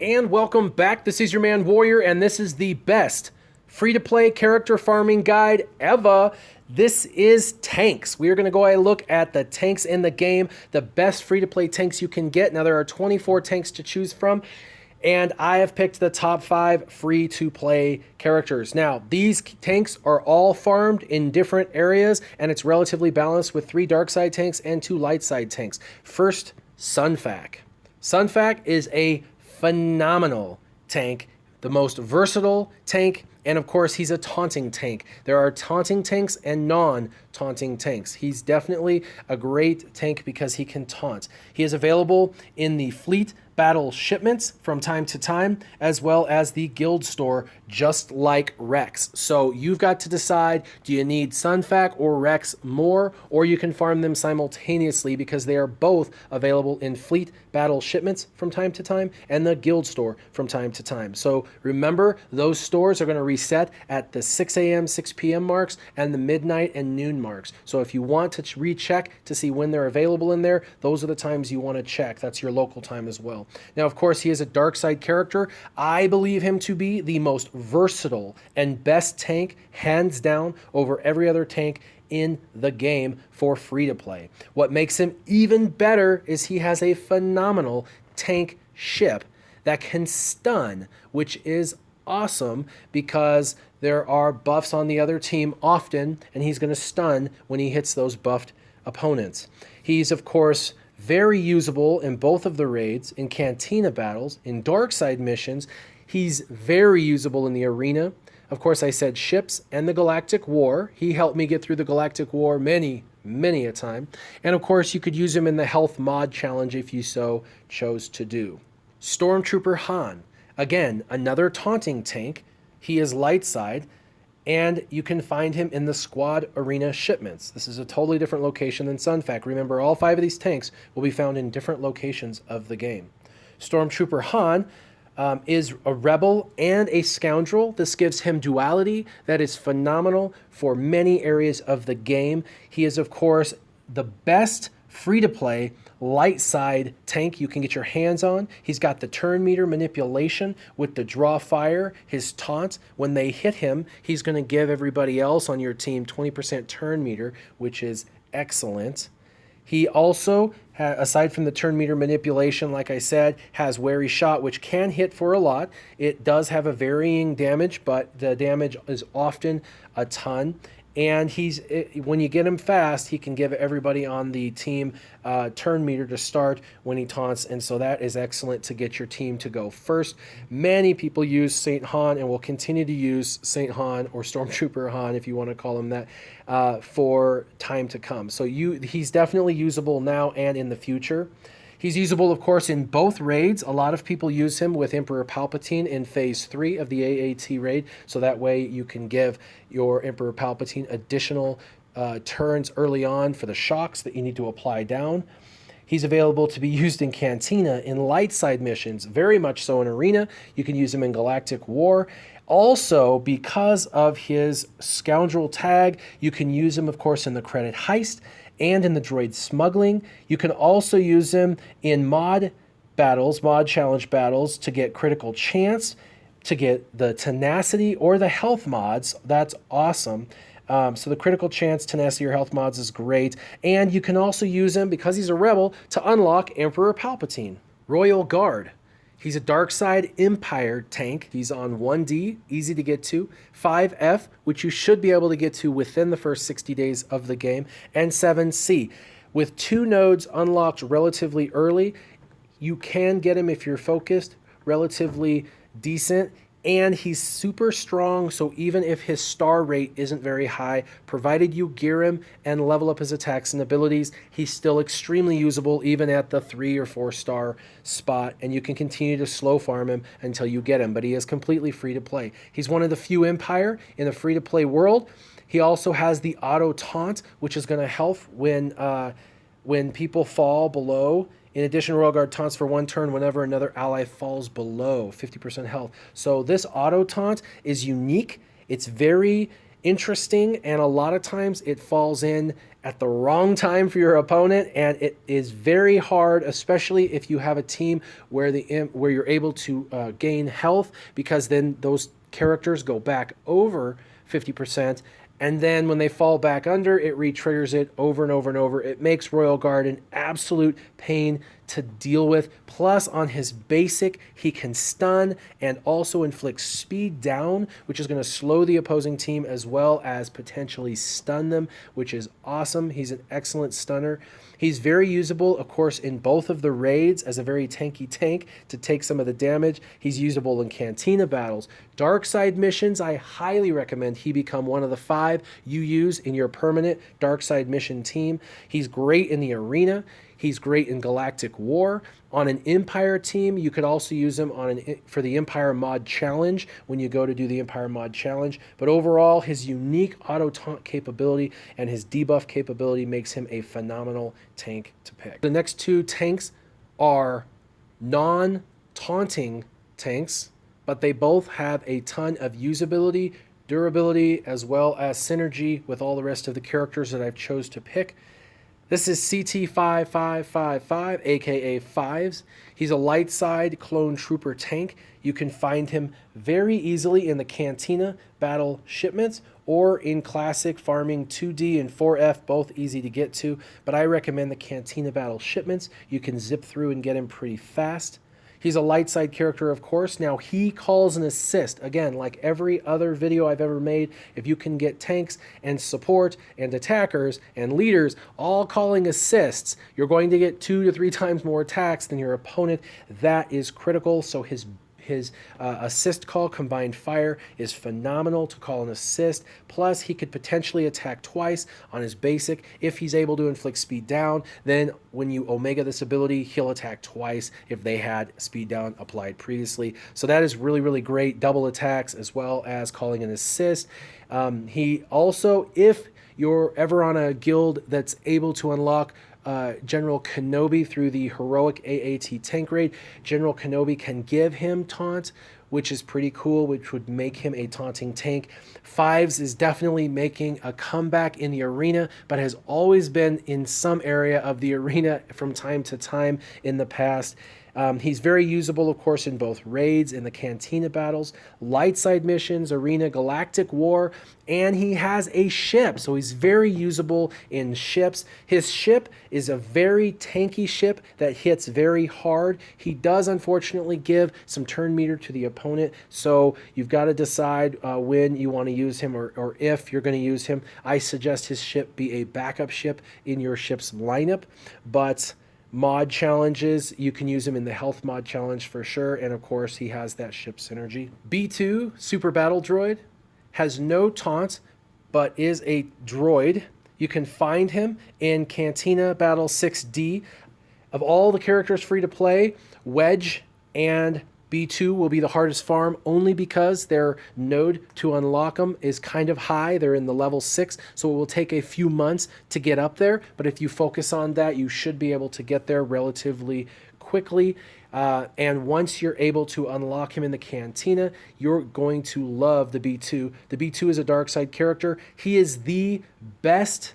And welcome back. This is your man Warrior, and this is the best free-to-play character farming guide ever. This is tanks. We are going to go ahead and look at the tanks in the game, the best free-to-play tanks you can get. Now, there are 24 tanks to choose from, and I have picked the top 5 free-to-play characters. Now, these tanks are all farmed in different areas, and it's relatively balanced with 3 dark side tanks and 2 light side tanks. First, Sunfac. Sunfac is a phenomenal tank, the most versatile tank, and of course he's a taunting tank. There are taunting tanks and non-taunting tanks. He's definitely a great tank because he can taunt. He is available in the fleet battle shipments from time to time, as well as the guild store, just like Rex. So you've got to decide, do you need Sunfac or Rex more, or you can farm them simultaneously because they are both available in fleet battle shipments from time to time and the guild store from time to time. So remember, those stores are going to reset at the 6 a.m., 6 p.m. marks and the midnight and noon marks. So if you want to recheck to see when they're available in there, those are the times you want to check. That's your local time as well. Now, of course, he is a dark side character. I believe him to be the most versatile and best tank, hands down, over every other tank in the game for free to play. What makes him even better is he has a phenomenal tank ship that can stun, which is awesome because there are buffs on the other team often, and he's going to stun when he hits those buffed opponents. He's, of course, very usable in both of the raids, in Cantina battles, in dark side missions. He's very usable in the arena. Of course, I said ships and the Galactic War. He helped me get through the Galactic War many a time. And of course, you could use him in the health mod challenge if you so chose to do. Stormtrooper Han. Again, another taunting tank. He is light side, and you can find him in the squad arena shipments. This is a totally different location than Sunfac. Remember, all 5 of these tanks will be found in different locations of the game. Stormtrooper Han is a rebel and a scoundrel. This gives him duality that is phenomenal for many areas of the game. He is, of course, the best free-to-play light side tank you can get your hands on. He's got the turn meter manipulation with the draw fire, his taunt. When they hit him, he's going to give everybody else on your team 20% turn meter, which is excellent. He also, aside from the turn meter manipulation, like I said, has wary shot, which can hit for a lot. It does have a varying damage, but the damage is often a ton. And when you get him fast, he can give everybody on the team turn meter to start when he taunts, and so that is excellent to get your team to go first. Many people use Saint Han and will continue to use Saint Han, or Stormtrooper Han if you want to call him that, for time to come. So he's definitely usable now and in the future. He's usable, of course, in both raids. A lot of people use him with Emperor Palpatine in Phase 3 of the AAT raid, so that way you can give your Emperor Palpatine additional turns early on for the shocks that you need to apply down. He's available to be used in Cantina in light side missions, very much so in Arena. You can use him in Galactic War. Also, because of his scoundrel tag, you can use him, of course, in the credit heist and in the droid smuggling. You can also use him in mod battles, mod challenge battles, to get critical chance, to get the tenacity or the health mods. That's awesome. So the critical chance, tenacity, or health mods is great. And you can also use him, because he's a rebel, to unlock Emperor Palpatine. Royal Guard. He's a dark side Empire tank. He's on 1D, easy to get to, 5F, which you should be able to get to within the first 60 days of the game, and 7C. With 2 nodes unlocked relatively early, you can get him, if you're focused, relatively decent. And he's super strong, so even if his star rate isn't very high, provided you gear him and level up his attacks and abilities, he's still extremely usable even at the 3 or 4 star spot, and you can continue to slow farm him until you get him, but he is completely free to play. He's one of the few Empire in the free to play world. He also has the auto taunt, which is going to help when people fall below. In addition, Royal Guard taunts for 1 turn whenever another ally falls below 50% health. So this auto taunt is unique. It's very interesting, and a lot of times it falls in at the wrong time for your opponent, and it is very hard, especially if you have a team where where you're able to gain health, because then those characters go back over 50%, and then when they fall back under, it re-triggers it over and over and over. It makes Royal Guard an absolute pain to deal with. Plus, on his basic, he can stun and also inflict speed down, which is going to slow the opposing team as well as potentially stun them, which is awesome. He's an excellent stunner. He's very usable, of course, in both of the raids as a very tanky tank to take some of the damage. He's usable in Cantina battles. Dark side missions, I highly recommend he become one of the 5 you use in your permanent dark side mission team. He's great in the arena. He's great in Galactic War. On an Empire team, you could also use him for the Empire Mod Challenge when you go to do the Empire Mod Challenge. But overall, his unique auto taunt capability and his debuff capability makes him a phenomenal tank to pick. The next 2 tanks are non-taunting tanks, but they both have a ton of usability, durability, as well as synergy with all the rest of the characters that I've chose to pick. This is CT5555, aka Fives. He's a light side clone trooper tank. You can find him very easily in the Cantina battle shipments or in classic farming 2D and 4F, both easy to get to. But I recommend the Cantina battle shipments. You can zip through and get him pretty fast. He's a light side character, of course. Now, he calls an assist. Again, like every other video I've ever made, if you can get tanks and support and attackers and leaders all calling assists, you're going to get 2 to 3 times more attacks than your opponent. That is critical. So his assist call, Combined Fire, is phenomenal to call an assist. Plus, he could potentially attack twice on his basic. If he's able to inflict speed down, then when you Omega this ability, he'll attack twice if they had speed down applied previously. So that is really, really great. Double attacks as well as calling an assist. He also, if you're ever on a guild that's able to unlock General Kenobi through the heroic AAT tank raid, General Kenobi can give him taunt, which is pretty cool, which would make him a taunting tank. Fives is definitely making a comeback in the arena, but has always been in some area of the arena from time to time in the past. He's very usable, of course, in both raids, in the Cantina battles, light side missions, arena, Galactic War, and he has a ship, so he's very usable in ships. His ship is a very tanky ship that hits very hard. He does, unfortunately, give some turn meter to the opponent, so you've got to decide when you want to use him or if you're going to use him. I suggest his ship be a backup ship in your ship's lineup, but mod challenges, you can use him in the health mod challenge for sure, and of course he has that ship synergy. B2 Super Battle Droid has no taunt but is a droid. You can find him in Cantina Battle 6D. Of all the characters free to play, Wedge and B2 will be the hardest farm only because their node to unlock them is kind of high. They're in the level 6, so it will take a few months to get up there. But if you focus on that, you should be able to get there relatively quickly. And once you're able to unlock him in the Cantina, you're going to love the B2. The B2 is a dark side character. He is the best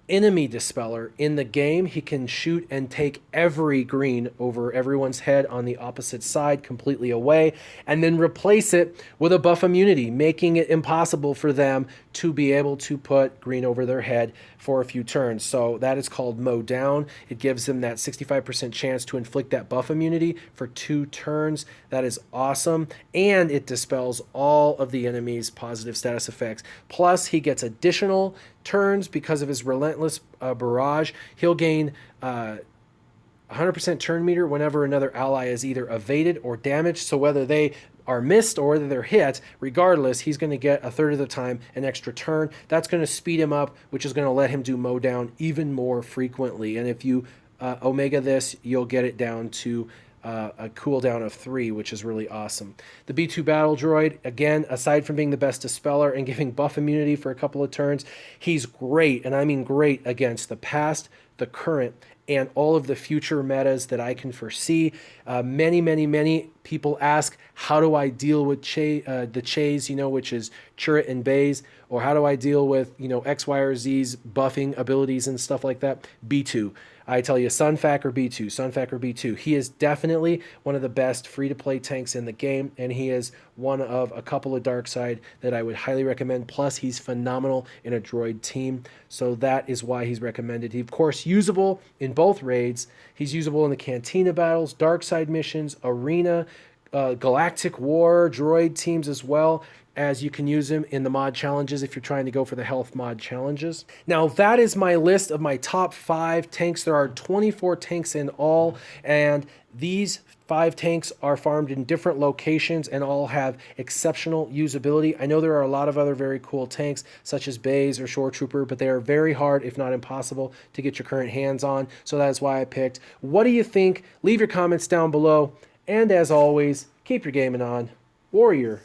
enemy dispeller in the game. He can shoot and take every green over everyone's head on the opposite side completely away, and then replace it with a buff immunity, making it impossible for them to be able to put green over their head for a few turns. So that is called mow down. It gives them that 65% chance to inflict that buff immunity for 2 turns. That is awesome, and it dispels all of the enemy's positive status effects. Plus, he gets additional turns because of his relentless barrage. He'll gain 100% turn meter whenever another ally is either evaded or damaged. So whether they are missed or whether they're hit, regardless, he's going to get a third of the time an extra turn. That's going to speed him up, which is going to let him do mow down even more frequently. And if you Omega this, you'll get it down to a cooldown of 3, which is really awesome. The B2 Battle Droid, again, aside from being the best dispeller and giving buff immunity for a couple of turns, he's great, and I mean great, against the past, the current, and all of the future metas that I can foresee. Many People ask, how do I deal with the Chays, which is Chirrut and Bays, or how do I deal with, X, Y, or Z's buffing abilities and stuff like that? B2. I tell you, Sunfac or B2, Sunfac or B2. He is definitely one of the best free-to-play tanks in the game, and he is one of a couple of dark side that I would highly recommend. Plus, he's phenomenal in a droid team, so that is why he's recommended. He's, of course, usable in both raids. He's usable in the Cantina battles, dark side missions, arena, Galactic War, droid teams as well, as you can use him in the mod challenges if you're trying to go for the health mod challenges. Now, that is my list of my top 5 tanks. There are 24 tanks in all, and these 5 tanks are farmed in different locations and all have exceptional usability. I know there are a lot of other very cool tanks, such as Bays or Shore Trooper, but they are very hard, if not impossible, to get your current hands on, so that is why I picked. What do you think? Leave your comments down below. And as always, keep your gaming on. Warrior,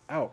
out.